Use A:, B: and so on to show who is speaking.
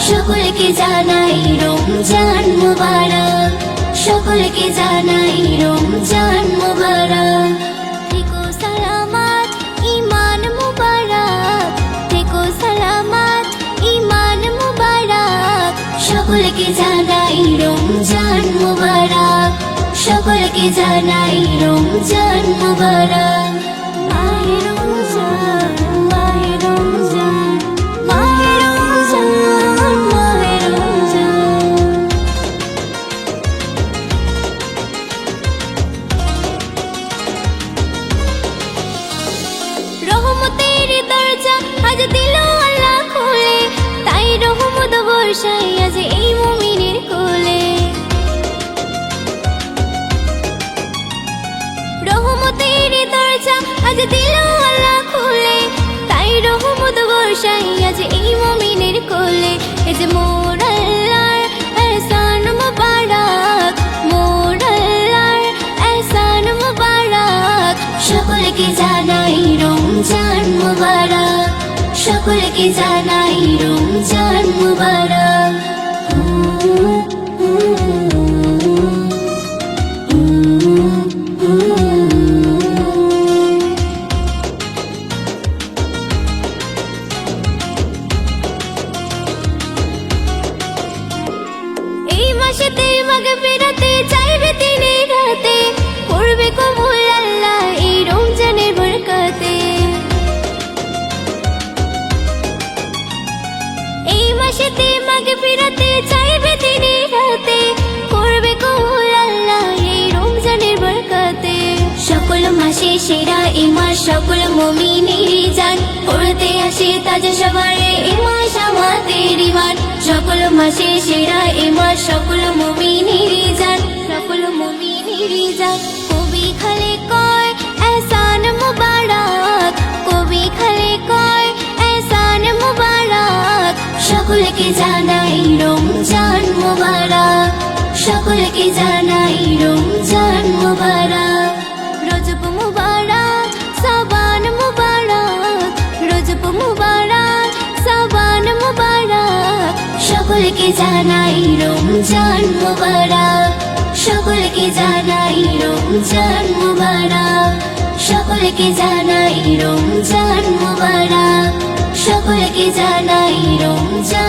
A: সকলকে জানাই রমজান মুবারক, সকলকে জানাই রমজান মুবারক। থেকো সালামাত ঈমান মুবারক, থেকো সালামাত ঈমান মুবারক। সকলকে জানাই রমজান মুবারক, সকলকে জানাই রমজান মুবারক। মাহে রমজান, মাহে রমজান, মাহে রমজান, মাহে রমজান। রহমতের দরজা আজ দিল আল্লাহ খুলে, তাই রহমত বর্ষায় আজ এই মুমিনের কোলে। রহমতের দরজা আজ দিল আল্লাহ খুলে, তাই রহমত বর্ষায় আজ এই মুমিনের কোলে। এই যে মোর আল্লাহর এহসান মুবারক, মোর আল্লাহর এহসান মুবারক। সকলকে জানাই রমজান মুবারক, সকলকে জানাই রমজান মুবারক। এই মাসেতে মাগফিরাতে চাইবে তিনি রাতে, করবে কবুল আল্লাহ এই রমজানের বরকতে। এই মাসেতে মাগফিরাতে চাইবে তিনি রাতে, করবে কবুল আল্লাহ এই রমজানের বরকতে। সকল মাসে সেরা এই মাস সকল মুমিনেরই জান, পড়তে আসে তাজা সবারে এই মাস আমাদের ঈমান। সকল মাসে সেরা এই মাস সকল মুমিনেরই জান, সকল মুমিনেরই জান। কবি খালে কয় এহসান মুবারক, কবি খালে কয় এহসান মুবারক। সকলকে জানাই রমজান মুবারক, সকলকে জানাই রমজান মুবারক। রজব মুবারক, শাবান মুবারক, রজব মুবারক, শাবান মুবারক। সকলকে জানাই রমজান মুবারক, সকলকে জানাই রমজান মুবারক, সকলকে জানাই রমজান মুবারক, সকলকে জানাই রমজান।